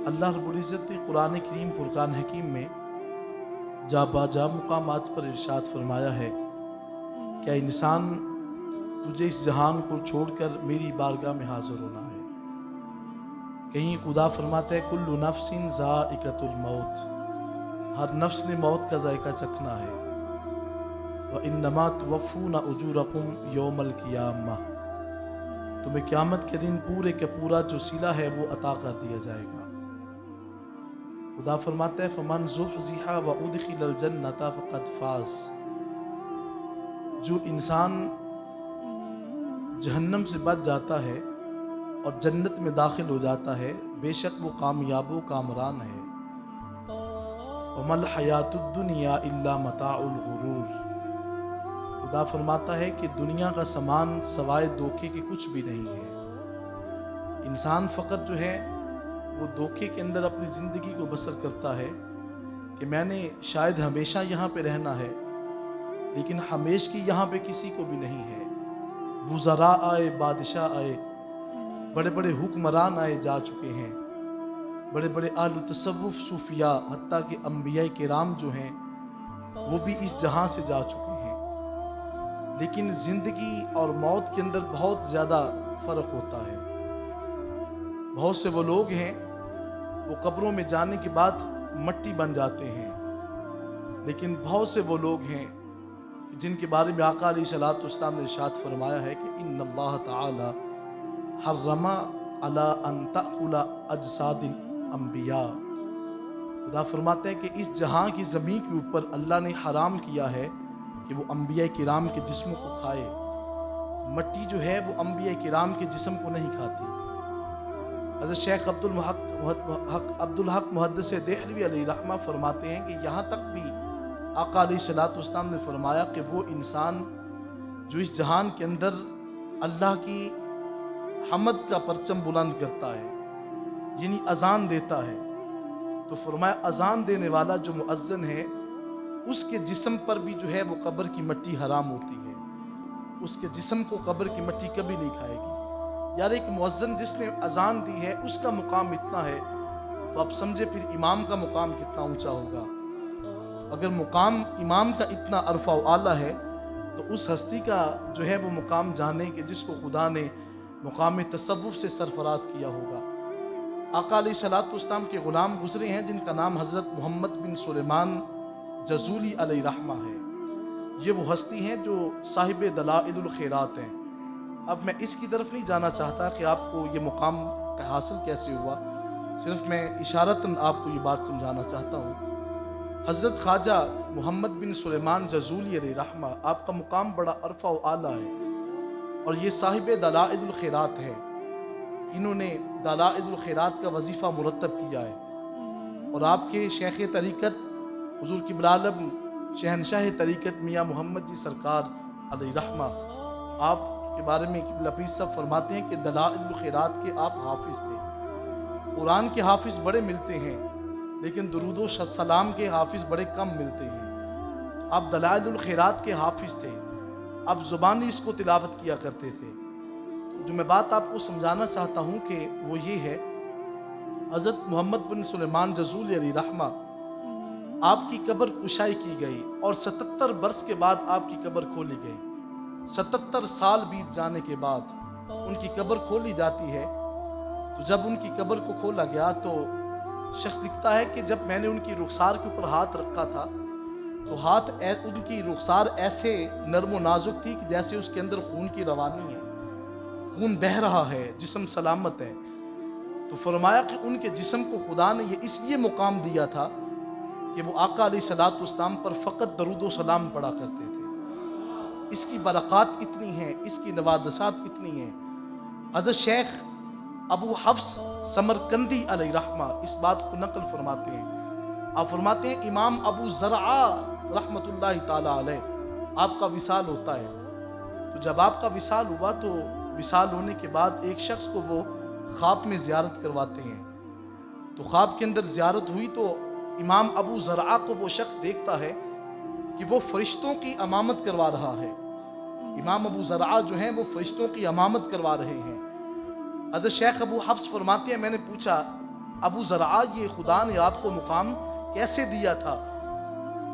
اللہ رب العزت نے قرآن کریم فرقان حکیم میں جا باجا مقامات پر ارشاد فرمایا ہے، کیا انسان تجھے اس جہان کو چھوڑ کر میری بارگاہ میں حاضر ہونا ہے؟ کہیں خدا فرماتا ہے کل نفس ذائقۃ الموت، ہر نفس نے موت کا ذائقہ چکھنا ہے۔ وَإِنَّمَا تُوَفُّونَ أُجُورَكُمْ يَوْمَ الْقِيَامَةِ، تمہیں قیامت کے دن پورے کا پورا جو صلہ ہے وہ عطا کر دیا جائے گا۔ خدا فرماتا ہے فَمَنْ زُحْزِحَ وَأُدْخِلَ الْجَنَّةَ فَقَدْ فَازَ، جو انسان جہنم سے بچ جاتا ہے اور جنت میں داخل ہو جاتا ہے، بے شک وہ کامیاب و کامران ہے۔ وَمَا الْحَيَاةُ الدُّنْيَا إِلَّا مَتَاعُ الْغُرُورِ، خدا فرماتا ہے کہ دنیا کا سامان سوائے دھوکے کے کچھ بھی نہیں ہے۔ انسان فقط جو ہے وہ دھوکے کے اندر اپنی زندگی کو بسر کرتا ہے کہ میں نے شاید ہمیشہ یہاں پہ رہنا ہے، لیکن ہمیشہ یہاں پہ کسی کو بھی نہیں ہے۔ وزراء آئے، بادشاہ آئے، بڑے بڑے حکمران آئے جا چکے ہیں، بڑے بڑے اہل تصوف صوفیاء، حتیٰ کہ انبیاء کرام جو ہیں وہ بھی اس جہاں سے جا چکے ہیں، لیکن زندگی اور موت کے اندر بہت زیادہ فرق ہوتا ہے۔ بہت سے وہ لوگ ہیں وہ قبروں میں جانے کے بعد مٹی بن جاتے ہیں، لیکن بہت سے وہ لوگ ہیں جن کے بارے میں آقا علیہ الصلوۃ والسلام نے ارشاد فرمایا ہے کہ ان اللہ تعالی حرم علی ان تأکل اجساد الانبیاء، خدا فرماتے ہیں کہ اس جہاں کی زمین کے اوپر اللہ نے حرام کیا ہے کہ وہ انبیاء کرام کے جسموں کو کھائے۔ مٹی جو ہے وہ انبیاء کرام کے جسم کو نہیں کھاتی۔ حضرت شیخ عبدالحق محدث دہلوی علیہ رحمہ فرماتے ہیں کہ یہاں تک بھی آقا علیہ الصلوۃ والسلام نے فرمایا کہ وہ انسان جو اس جہان کے اندر اللہ کی حمد کا پرچم بلند کرتا ہے، یعنی اذان دیتا ہے، تو فرمایا اذان دینے والا جو مؤذن ہے اس کے جسم پر بھی جو ہے وہ قبر کی مٹی حرام ہوتی ہے، اس کے جسم کو قبر کی مٹی کبھی نہیں کھائے گی۔ یار ایک مؤذن جس نے اذان دی ہے اس کا مقام اتنا ہے، تو آپ سمجھے پھر امام کا مقام کتنا اونچا ہوگا۔ اگر مقام امام کا اتنا عرفہ و اعلیٰ ہے تو اس ہستی کا جو ہے وہ مقام جانے کہ جس کو خدا نے مقام تصوف سے سرفراز کیا ہوگا۔ آقا علیہ الصلوۃ والسلام کے غلام گزرے ہیں جن کا نام حضرت محمد بن سلیمان جزولی علیہ رحمہ ہے۔ یہ وہ ہستی ہیں جو صاحب دلائل الخیرات ہیں۔ اب میں اس کی طرف نہیں جانا چاہتا کہ آپ کو یہ مقام حاصل کیسے ہوا، صرف میں اشارتاً آپ کو یہ بات سمجھانا چاہتا ہوں۔ حضرت خواجہ محمد بن سلیمان جزولی علیہ رحمہ، آپ کا مقام بڑا عرفہ و اعلیٰ ہے، اور یہ صاحب دلائل الخیرات ہے۔ انہوں نے دلائل الخیرات کا وظیفہ مرتب کیا ہے، اور آپ کے شیخ طریقت حضور قبلہ عالم شہنشاہ طریقت میاں محمد جی سرکار علیہ رحمہ، آپ کے بارے میں قبلہ پیر صاحب فرماتے ہیں کہ دلائل الخیرات کے آپ حافظ تھے۔ قرآن کے حافظ بڑے ملتے ہیں لیکن درود و سلام کے حافظ بڑے کم ملتے ہیں۔ آپ دلائل الخیرات کے حافظ تھے، آپ زبانی اس کو تلاوت کیا کرتے تھے۔ جو میں بات آپ کو سمجھانا چاہتا ہوں کہ وہ یہ ہے، حضرت محمد بن سلیمان جزولی علیہ رحمہ، آپ کی قبر کشائی کی گئی اور 77 برس کے بعد آپ کی قبر کھولی گئی۔ 77 سال بیت جانے کے بعد ان کی قبر کھولی جاتی ہے۔ تو جب ان کی قبر کو کھولا گیا تو شخص لکھتا ہے کہ جب میں نے ان کی رخسار کے اوپر ہاتھ رکھا تھا تو ان کی رخسار ایسے نرم و نازک تھی کہ جیسے اس کے اندر خون کی روانی ہے، خون بہہ رہا ہے، جسم سلامت ہے۔ تو فرمایا کہ ان کے جسم کو خدا نے یہ اس لیے مقام دیا تھا کہ وہ آقا علیہ الصلوۃ والسلام پر فقط درود و سلام پڑھا کرتے تھے۔ اس کی برکات اتنی ہیں، اس کی نوادسات اتنی ہیں۔ حضرت شیخ ابو حفص سمرقندی علیہ رحمہ اس بات کو نقل فرماتے ہیں۔ آپ فرماتے ہیں امام ابو زرعہ رحمۃ اللہ تعالی علیہ، آپ کا وصال ہوتا ہے۔ تو جب آپ کا وصال ہوا تو وصال ہونے کے بعد ایک شخص کو وہ خواب میں زیارت کرواتے ہیں۔ تو خواب کے اندر زیارت ہوئی تو امام ابو زرعہ کو وہ شخص دیکھتا ہے کہ وہ فرشتوں کی امامت کروا رہا ہے۔ امام ابو زرعہ جو ہیں وہ فرشتوں کی امامت کروا رہے ہیں۔ حضرت شیخ ابو حفص فرماتے ہیں میں نے پوچھا ابو زرعہ یہ خدا نے آپ کو مقام کیسے دیا تھا؟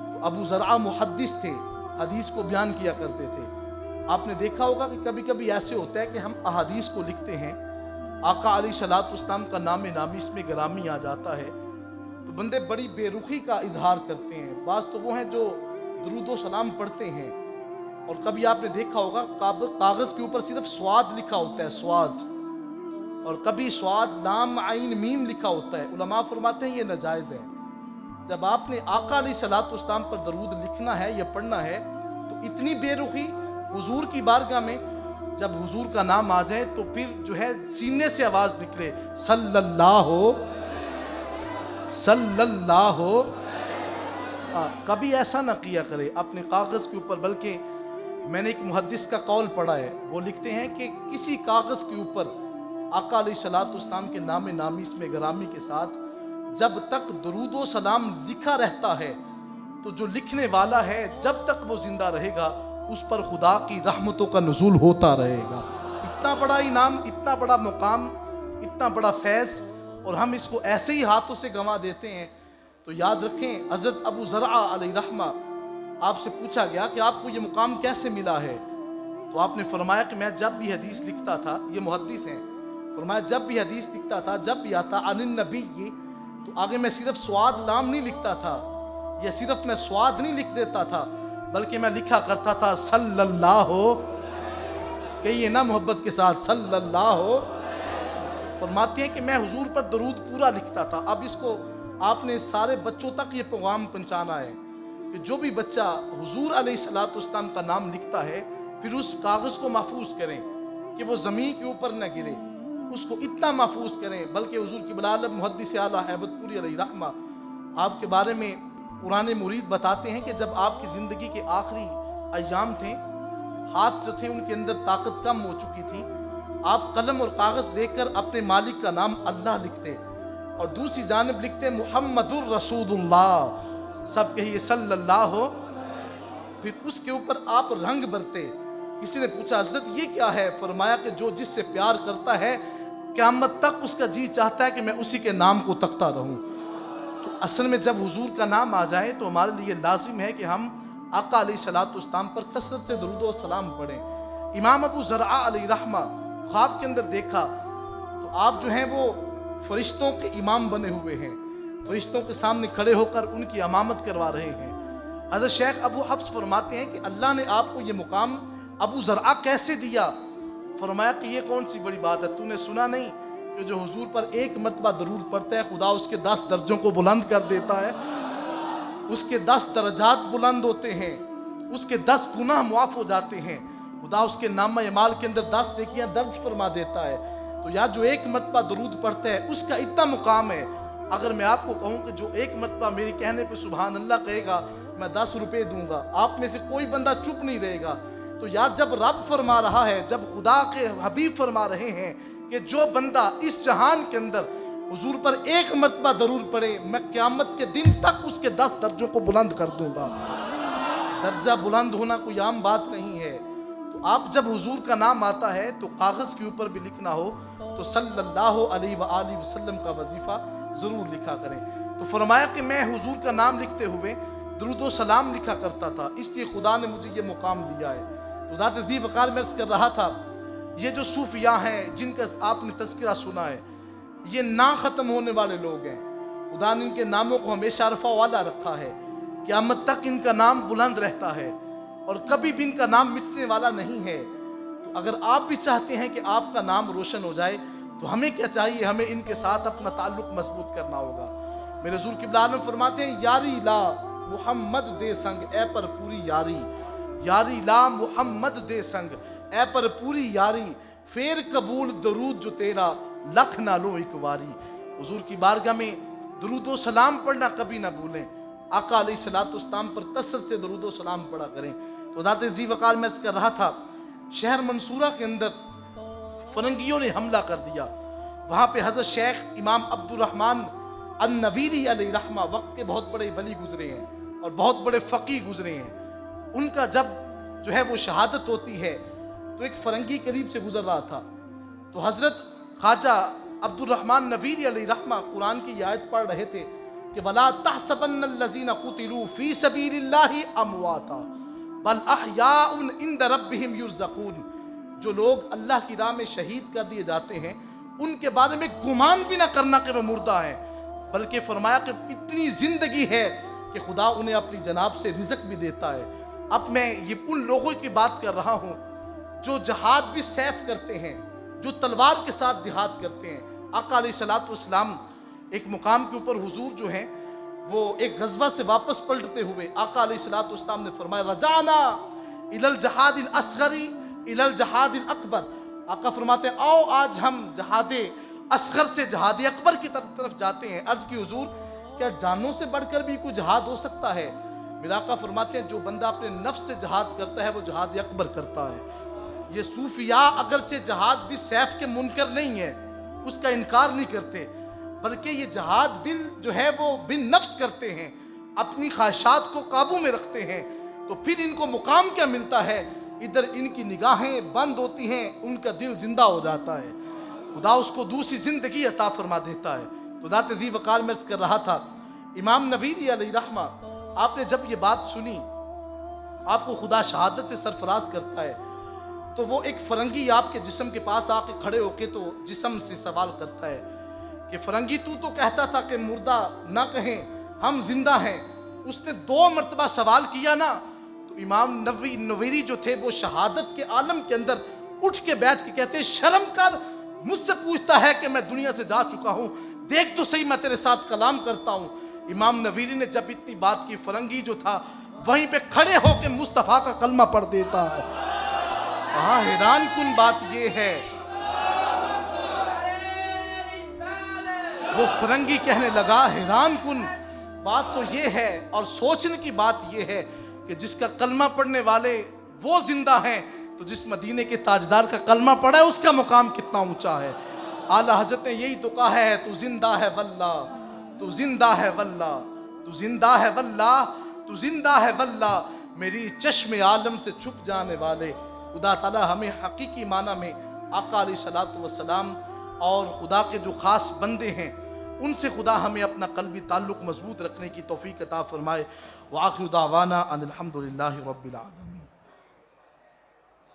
تو ابو زرعہ محدث تھے، حدیث کو بیان کیا کرتے تھے۔ آپ نے دیکھا ہوگا کہ کبھی کبھی ایسے ہوتا ہے کہ ہم احادیث کو لکھتے ہیں، آقا علیہ الصلوۃ والسلام کا نام نامی اس میں گرامی آ جاتا ہے، تو بندے بڑی بے رخی کا اظہار کرتے ہیں۔ بعض تو وہ ہیں جو درود و سلام پڑھتے ہیں، اور کبھی آپ نے دیکھا ہوگا کاغذ کے اوپر صرف سواد لکھا ہوتا ہے، سواد، اور کبھی سواد لام عین میم لکھا ہوتا ہے۔ علماء فرماتے ہیں یہ ناجائز ہے۔ جب آپ نے آقا علیہ الصلوۃ والسلام پر درود لکھنا ہے یا پڑھنا ہے تو اتنی بے رخی حضور کی بارگاہ میں، جب حضور کا نام آ جائے تو پھر جو ہے سینے سے آواز نکلے، صلی اللہ کبھی ایسا نہ کیا کرے اپنے کاغذ کے اوپر۔ بلکہ میں نے ایک محدث کا قول پڑھا ہے، وہ لکھتے ہیں کہ کسی کاغذ کے اوپر آقا علیہ الصلوۃ والسلام کے نام نامی اس میں گرامی کے ساتھ جب تک درود و سلام لکھا رہتا ہے تو جو لکھنے والا ہے جب تک وہ زندہ رہے گا اس پر خدا کی رحمتوں کا نزول ہوتا رہے گا۔ اتنا بڑا انعام، اتنا بڑا مقام، اتنا بڑا فیض، اور ہم اس کو ایسے ہی ہاتھوں سے گنوا دیتے ہیں۔ تو یاد رکھیں، حضرت ابو زرعہ علیہ رحمہ، آپ سے پوچھا گیا کہ آپ کو یہ مقام کیسے ملا ہے؟ تو آپ نے فرمایا کہ میں جب بھی حدیث لکھتا تھا، یہ محدث ہیں، فرمایا جب بھی حدیث لکھتا تھا، جب بھی آتا عن النبی، تو آگے میں صرف سواد لام نہیں لکھتا تھا، یا صرف میں سواد نہیں لکھ دیتا تھا، بلکہ میں لکھا کرتا تھا صلی اللہ، کہیے نا محبت کے ساتھ، صلی اللہ۔ فرماتے ہیں کہ میں حضور پر درود پورا لکھتا تھا۔ اب اس کو آپ نے سارے بچوں تک یہ پیغام پہنچانا ہے کہ جو بھی بچہ حضور علیہ الصلوۃ والسلام کا نام لکھتا ہے پھر اس کاغذ کو محفوظ کریں کہ وہ زمین کے اوپر نہ گرے، اس کو اتنا محفوظ کریں۔ بلکہ حضور کی بلالب محدث اعلیٰ ہیبت پوری علیہ رحمہ آپ کے بارے میں قرآن مرید بتاتے ہیں کہ جب آپ کی زندگی کے آخری ایام تھے، ہاتھ جو تھے ان کے اندر طاقت کم ہو چکی تھی، آپ قلم اور کاغذ دیکھ کر اپنے مالک کا نام اللہ لکھتے اور دوسری جانب لکھتے محمد الرسول اللہ، سب کہیے صلی اللہ، پھر اس کے اوپر آپ رنگ برتے۔ کسی نے پوچھا حضرت یہ کیا ہے؟ فرمایا کہ جو جس سے پیار کرتا ہے قیامت تک اس کا جی چاہتا ہے کہ میں اسی کے نام کو تکتا رہوں۔ تو اصل میں جب حضور کا نام آ جائے تو ہمارے لیے لازم ہے کہ ہم آقا علیہ الصلوۃ والسلام پر کثرت سے درود و سلام پڑھیں۔ امام ابو زرعہ علیہ رحمہ خواب کے اندر دیکھا تو آپ جو ہیں وہ فرشتوں کے امام بنے ہوئے ہیں، فرشتوں کے سامنے کھڑے ہو کر ان کی امامت کروا رہے ہیں۔ حضرت شیخ ابو حفص فرماتے ہیں کہ اللہ نے آپ کو یہ مقام ابو زرعہ کیسے دیا؟ فرمایا کہ یہ کون سی بڑی بات ہے، تو نے سنا نہیں کہ جو حضور پر ایک مرتبہ درود پڑھتا ہے خدا اس کے 10 درجوں کو بلند کر دیتا ہے، اس کے 10 درجات بلند ہوتے ہیں، اس کے 10 گناہ معاف ہو جاتے ہیں، خدا اس کے نامہ اعمال کے اندر 10 نیکیاں درج فرما دیتا ہے۔ تو یا جو ایک مرتبہ درود پڑھتا ہے اس کا اتنا مقام ہے۔ اگر میں آپ کو کہوں کہ جو ایک مرتبہ میری کہنے پہ سبحان اللہ کہے گا میں 10 روپے دوں گا، آپ میں سے کوئی بندہ چپ نہیں رہے گا۔ تو یار جب رب فرما رہا ہے، جب خدا کے حبیب فرما رہے ہیں کہ جو بندہ اس جہان کے اندر حضور پر ایک مرتبہ درود پڑھے میں قیامت کے دن تک اس کے 10 درجوں کو بلند کر دوں گا۔ درجہ بلند ہونا کوئی عام بات نہیں ہے۔ تو آپ جب حضور کا نام آتا ہے تو کاغذ کے اوپر بھی لکھنا ہو تو صلی اللہ علیہ وآلہ وسلم کا وظیفہ ضرور لکھا کریں۔ تو فرمایا کہ میں حضور کا نام لکھتے ہوئے درود و سلام لکھا کرتا تھا، اس لیے خدا نے مجھے یہ مقام دیا ہے۔ تو ذات ذی وقار میں عرض کر رہا تھا، یہ جو صوفیاء ہیں جن کا آپ نے تذکرہ سنا ہے، یہ نہ ختم ہونے والے لوگ ہیں۔ خدا نے ان کے ناموں کو ہمیشہ رفع والا رکھا ہے، قیامت تک ان کا نام بلند رہتا ہے اور کبھی بھی ان کا نام مٹنے والا نہیں ہے۔ تو اگر آپ بھی چاہتے ہیں کہ آپ کا نام روشن ہو جائے تو ہمیں کیا چاہیے؟ ہمیں ان کے ساتھ اپنا تعلق مضبوط کرنا ہوگا۔ میرے حضور قبلہ عالم فرماتے ہیں یاری لا محمد دے سنگ اے پر پوری یاری، یاری لا محمد دے سنگ اے پر پوری یاری، پھر قبول درود جو تیرا لکھ نہ لو ایک واری۔ حضور کی بارگاہ میں درود و سلام پڑھنا کبھی نہ بھولیں، آقا علیہ الصلوۃ والسلام پر کثرت سے درود و سلام پڑھا کریں۔ تو ذات ذی وقار میں عرض کر رہا تھا، شہر منصورہ کے اندر فرنگیوں نے حملہ کر دیا، وہاں پہ حضرت شیخ امام عبد الرحمن النویری علیہ رحمہ وقت کے بہت بڑے ولی گزرے ہیں اور بہت بڑے فقیہ گزرے ہیں۔ ان کا جب جو ہے وہ شہادت ہوتی ہے تو ایک فرنگی قریب سے گزر رہا تھا، تو حضرت خواجہ عبدالرحمن نویری علیہ رحمہ قرآن کی یہ آیت پڑھ رہے تھے کہ وَلَا تَحْسَبَنَّ الَّذِينَ قُتِلُوا فِي سَبِيلِ اللَّهِ أَمْوَاتًا بَلْ أَحْيَاءٌ عِندَ رَبِّهِمْ يُرْزَقُونَ، جو لوگ اللہ کی راہ میں شہید کر دیے جاتے ہیں ان کے بارے میں گمان بھی نہ کرنا کہ وہ مردہ ہیں، بلکہ فرمایا کہ اتنی زندگی ہے کہ خدا انہیں اپنی جناب سے رزق بھی دیتا ہے۔ اب میں یہ ان لوگوں کی بات کر رہا ہوں جو جہاد بھی سیف کرتے ہیں، جو تلوار کے ساتھ جہاد کرتے ہیں۔ آقا علیہ الصلوۃ والسلام ایک مقام کے اوپر حضور جو ہیں وہ ایک غزوہ سے واپس پلٹتے ہوئے آقا علیہ الصلوۃ والسلام نے فرمایا رجعنا الی الجہاد الاصغر الی الجہاد الاکبر۔ آقا فرماتے ہیں آؤ آج ہم جہاد اصغر سے جہاد اکبر کی طرف جاتے ہیں۔ عرض کی حضور کیا جانوں سے بڑھ کر بھی کوئی جہاد ہو سکتا ہے؟ میرا آقا فرماتے ہیں جو بندہ اپنے نفس سے جہاد کرتا ہے وہ جہاد اکبر کرتا ہے۔ یہ صوفیاء اگرچہ جہاد بھی سیف کے منکر نہیں ہے، اس کا انکار نہیں کرتے، بلکہ یہ جہاد جو ہے وہ بن نفس کرتے ہیں، اپنی خواہشات کو قابو میں رکھتے ہیں، تو پھر ان کو مقام کیا ملتا ہے؟ ادھر ان کی نگاہیں بند ہوتی ہیں، ان کا دل زندہ ہو جاتا ہے، خدا اس کو دوسری زندگی عطا فرما دیتا ہے۔ تو ذات ذی وقار میں عرض کر رہا تھا امام نویری علیہ رحمہ، آپ نے جب یہ بات سنی آپ کو خدا شہادت سے سرفراز کرتا ہے، تو وہ ایک فرنگی آپ کے جسم کے پاس آ کے کھڑے ہو کے تو جسم سے سوال کرتا ہے کہ فرنگی تو کہتا تھا کہ مردہ نہ کہیں ہم زندہ ہیں، اس نے 2 مرتبہ سوال کیا نا، تو امام نویری جو تھے وہ شہادت کے عالم کے اندر اٹھ کے بیٹھ کے کہتے ہیں شرم کر، مجھ سے پوچھتا ہے کہ میں دنیا سے جا چکا ہوں، دیکھ تو صحیح میں تیرے ساتھ کلام کرتا ہوں۔ امام نویری نے جب اتنی بات کی، فرنگی جو تھا وہیں پہ کھڑے ہو کے مصطفیٰ کا کلمہ پڑھ دیتا ہے۔ ہاں حیران کن بات یہ ہے، وہ فرنگی کہنے لگا حیران کن بات تو یہ ہے اور سوچنے کی بات یہ ہے کہ جس کا کلمہ پڑھنے والے وہ زندہ ہیں، تو جس مدینے کے تاجدار کا کلمہ پڑھا ہے اس کا مقام کتنا اونچا ہے۔ اعلیٰ حضرت نے یہی تو کہا ہے تو زندہ ہے واللہ، تو زندہ ہے واللہ، تو زندہ ہے واللہ، تو زندہ ہے واللہ، میری چشم عالم سے چھپ جانے والے۔ خدا تعالی ہمیں حقیقی معنی میں آقا علیہ الصلوۃ والسلام اور خدا کے جو خاص بندے ہیں ان سے خدا ہمیں اپنا قلبی تعلق مضبوط رکھنے کی توفیق عطا فرمائے۔ وآخر دعوانا ان الحمدللہ رب العالمین۔